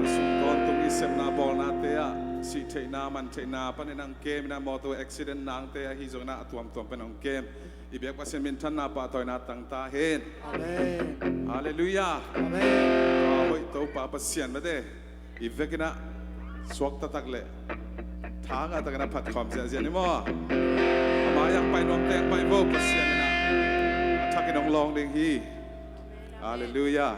kasungton tung isem na bol na te a si te na man te na pa ni nang game na moto accident nang te a hizong na atuam tuam pa nang game ibek pasen mintan na pa toy na tang ta hen Amen. hallelujah Amen. hoi to pa pasien ma de ibek na swak ta tak le thang a ta na phat khom sia sia ni mo ama yang pai nom teng pai bo pasien na attack in long ding hi hallelujah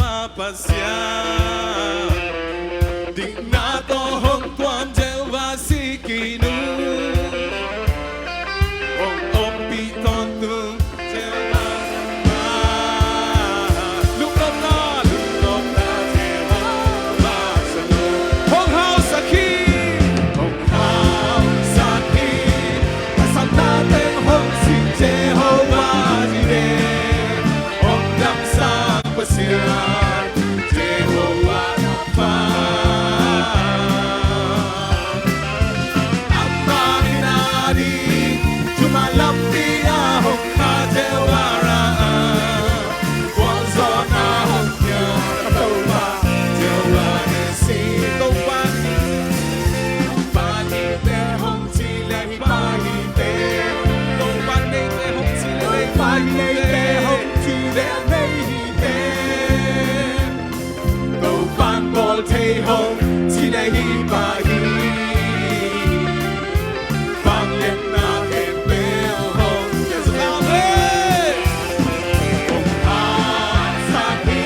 ma pasya digna to hong kwam jel vasikinu hong ompi ton tu jel va lúc đó jel va sanu hong hao sakhi hong hao sakhi pasam na tem hong si Jehovah jire hong dam sang pasiran Jehovah Rapha Aminadi Jumalam dia hong ka jewara Wazona hong nya katoba jewani si topan Pani te hong chile pani te topan te hong chile pani te hong chile te topan bol te hong chile pani Bang lên na ke bel hong Amen hong ha sa hi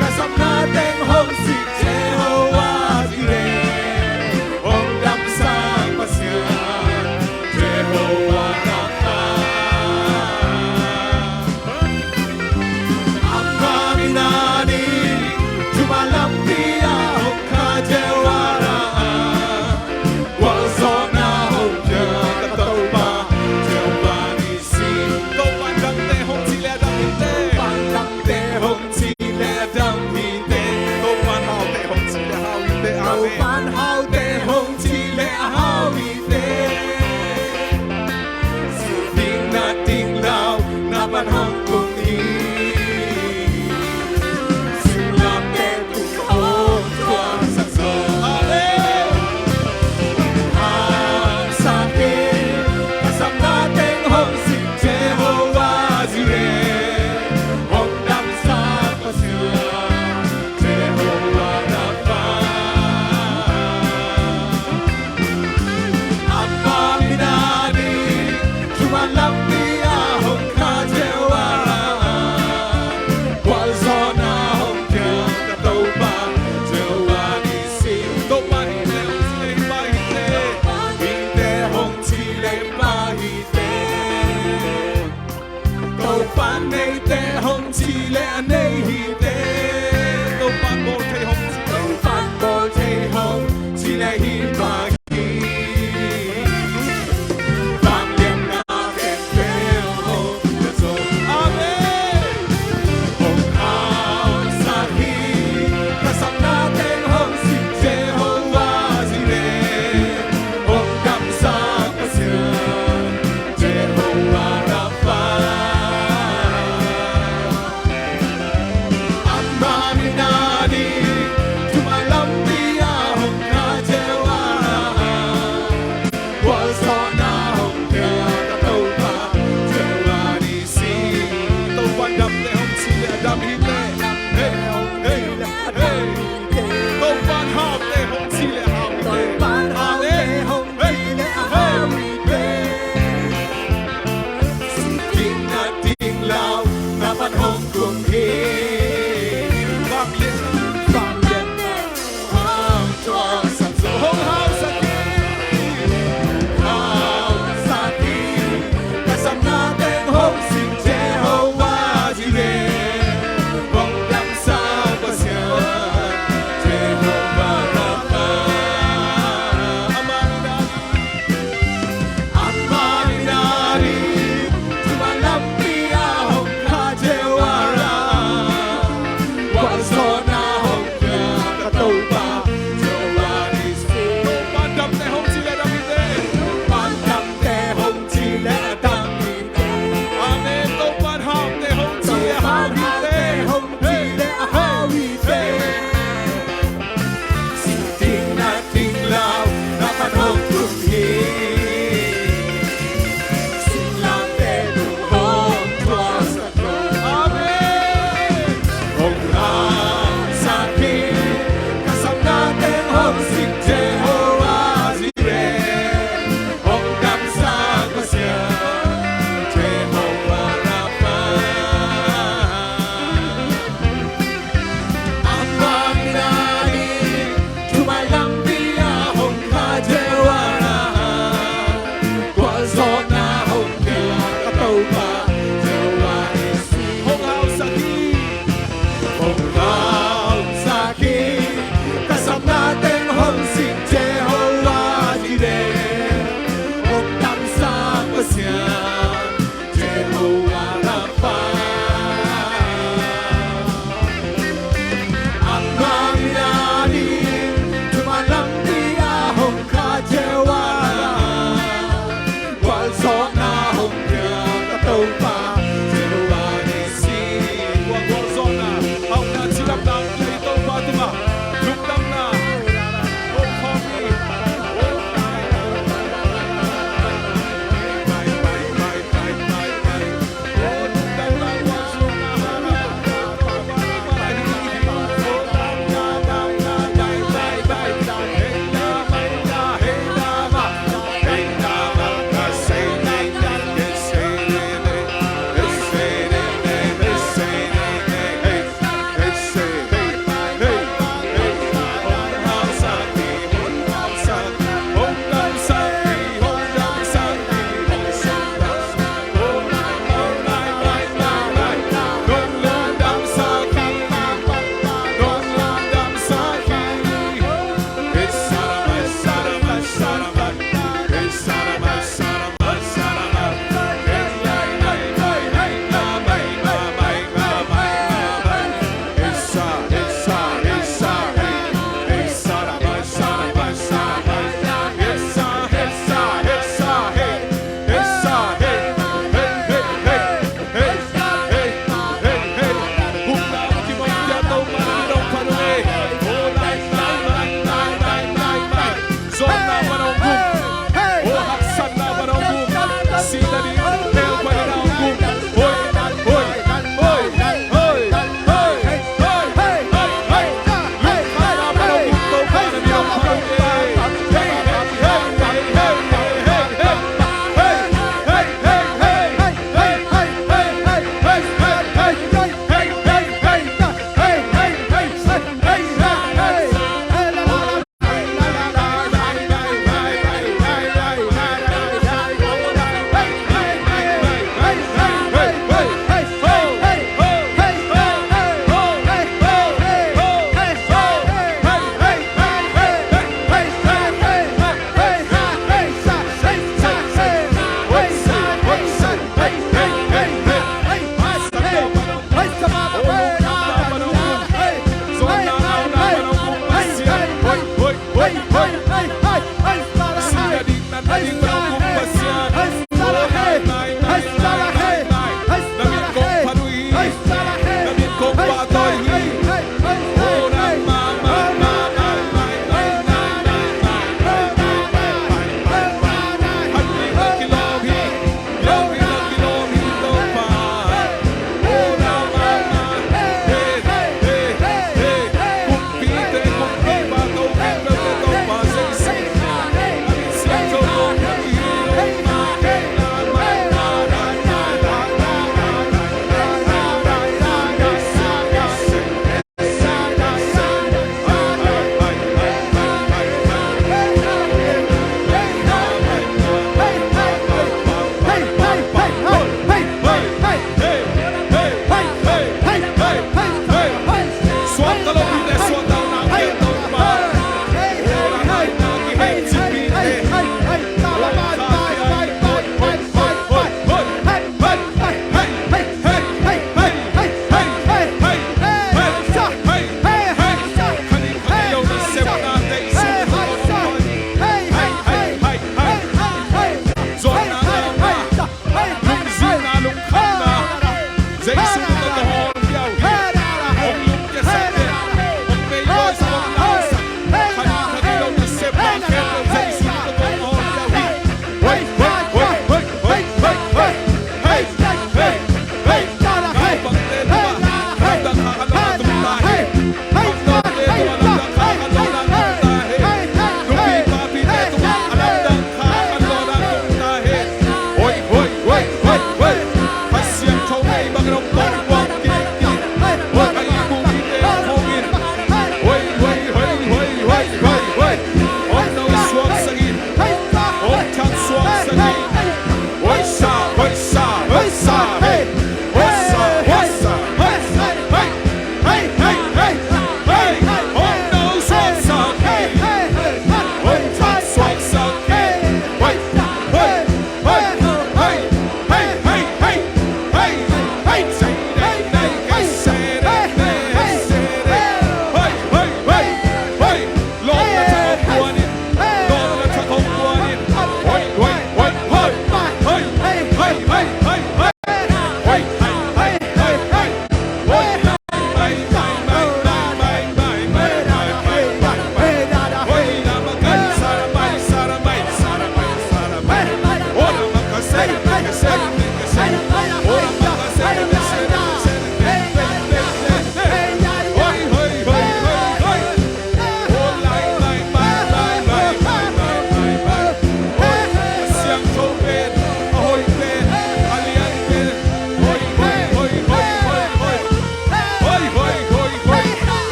kasam na teng hong si Jehovah jire hong dam sang pasyan Jehovah Rapha Aminadi Jumalam dia hong ka jewara Wazona hong nya katoba Jewani si Topan dam te hong chile dam hinte Topan dam te hong chile dam hinte Topan hao te hong chile hao hinte Topan hao te hong chile hao hinte Ding na ding lao na ban hong kung hi Sing lam te tung hong tua sang so Amen Hang sakhi kasam na teng hong si Jehovah jire hong dam sang pasyan Jehovah Rapha Aminadi Jumalam dia hong ka jewara Wazona hong nya katoba Jewani si Topan hinte hong chile bahite Hinte hong chile bahite Topan nei te hong chile nei hite Topan bol te hong chile Topan bol te hong chile hi bahi Bang liam na ke bel hong so Amen hong hao sakhi kasam na teng hong si Jehovah jire hong dam sang pasyan Jehovah Rapha Aminadi Jumalam dia hong ka jewara Wazona hong nya katoba Jewani si Topan dam te hong chile dam hinte Hey hey hey Topan hao te hong chile hao hinte Topan hao te hong chile hao hinte Ding na ding lao na ban hong kung hi Bang lian Bang lên hang tua sang so hong hao sakhi hao sakhi kasam na teng hong si Jehovah jire hong dam sang pasyan Jehovah Rapha Aminadi Jumalam dia hong ka jewara Wazona hong nya katoba Jewani si Topan dam te hong chile dam hinte Topan dam te hong chile dam hinte Amen Topan hao te hong chile hao Topan hao te hong chile hao hinte Ding na ding lao na ban hong kung hi Sing lam te tung hong tua sang so Amen hong hao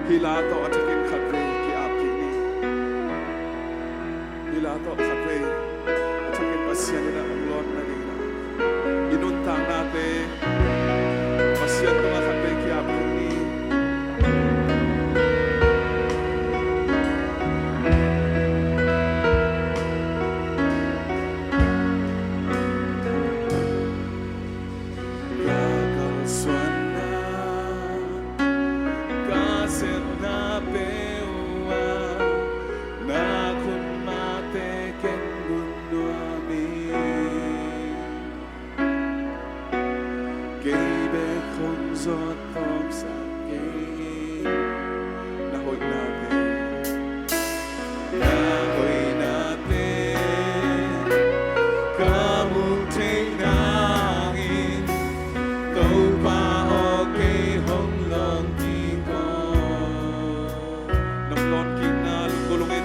Hilato at sakin khatre ki aapki ni Hilato khatre at sakin pasyan nila ang Lord na nila inuntang natin pasyan to nga khatre ki aapki ni Hãy subscribe cho kênh Ghiền Mì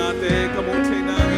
Gõ để không bỏ lỡ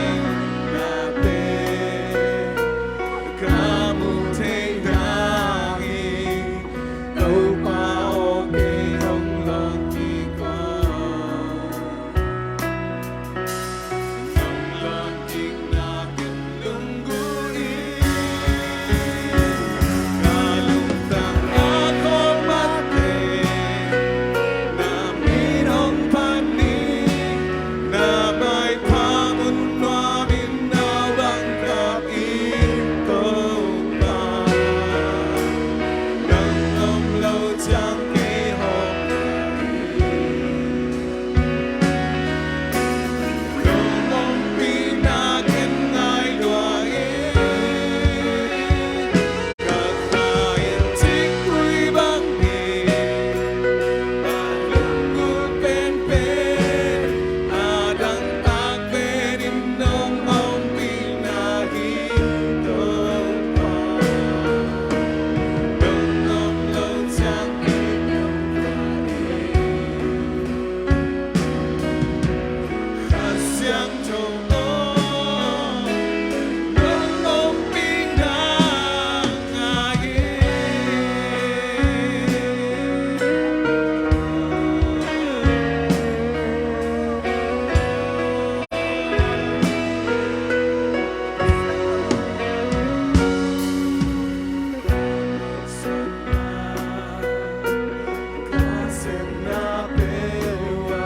Napewa,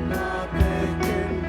napewa,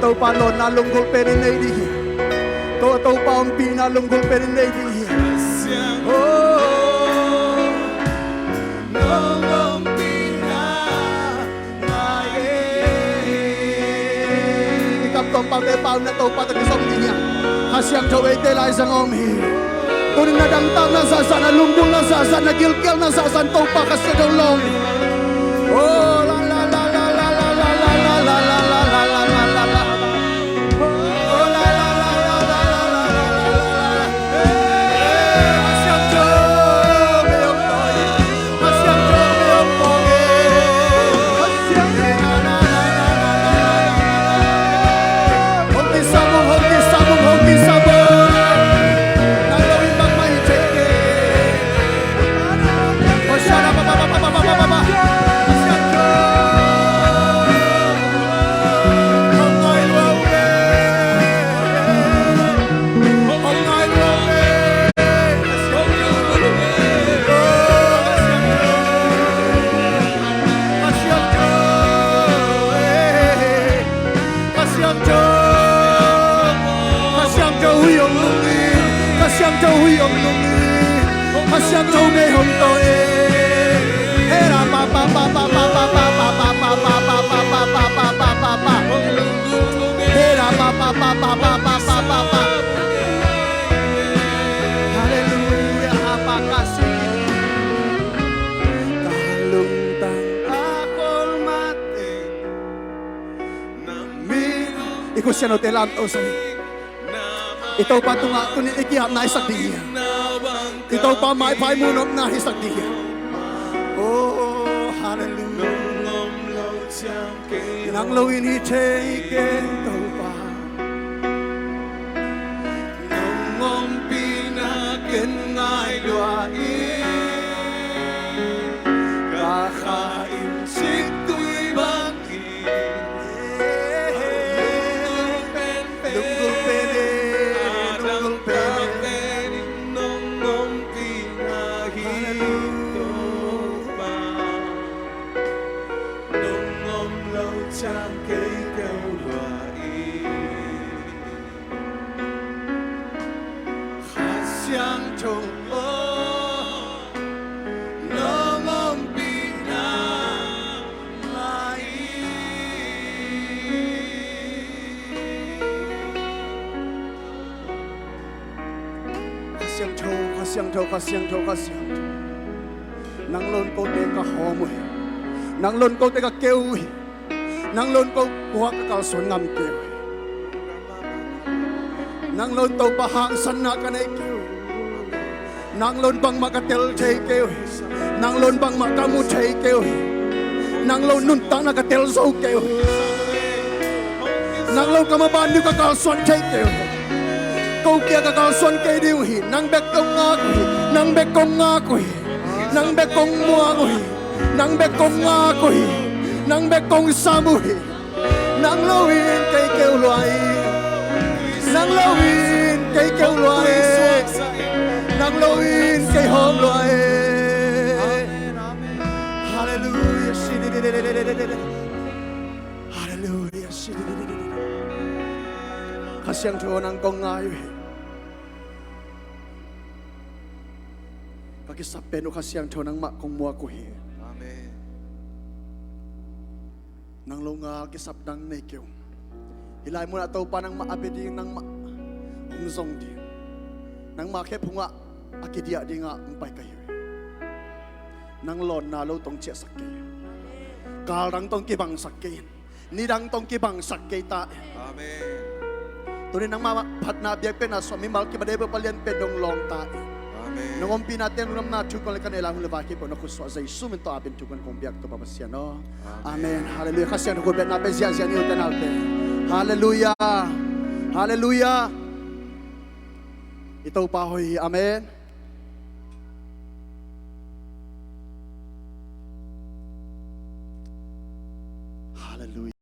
tau pa lon na lunggol perin nei di to tau pa om pi na lunggol perin nei di oh nong pi na mai ikap tong pa te pa na tau pa ta som di nya hasyang thau e te lai sang om hi tunin na dam tam na sa na lunggol na sa na gilkel na sa tau pa ka sa dong long oh la la la la la la la la la la la Ikaw siya no telam o sa itaw pa tunga tunin ikihap na isak diya itaw pa maipay munop na isak diya oh hallelujah nang lawin hitay itaw pa nong pinakin ngay luain kakain sikto'y bangin Kasiang thâu nang lon ko te ka homoy nang lon ko te ka kewi nang lon ko kuha ka kalson ngam kewi nang lon to pahang sana ka na kewi nang lon bang makatel chay kewi nang lon bang makamu chay kewi nang lon nun ta na ka tel so kewi nang lon ka maban ka kalson chay kewi câu kia ka kalson kay diu hi nang bek kong nga ko nang bek kong nga ko nang bek kong mua ko nang bek kong nga ko nang bek kong samu nang lawin kay kêu loài nang lawin kay kêu loài nang lawin kay hom loài hallelujah hallelujah kasiang thua nang kong ngay kakisapen o kasiang thua nang mak kong mua ko hi Amen. nang lunga kisap nang nekyo hilay mo na tau pa nang maabidi nang umzong di nang makep hunga akidia di nga umpay kayo nang lon na lo tong chia sakay karang tong kibang sakay nidang tong kibang sakay ta Amen. tunin nang mapat na biyak pe na swami malki madebe palian pe dong long ta Amen. nang umpi natin nung na tukon lekan ilang levaki po na kuswa sa Yesu minto abin tukon kong biyak to papasya no amen hallelujah kasyan ko bet na pe siya siya niyo tenalte hallelujah hallelujah ito pa hoy amen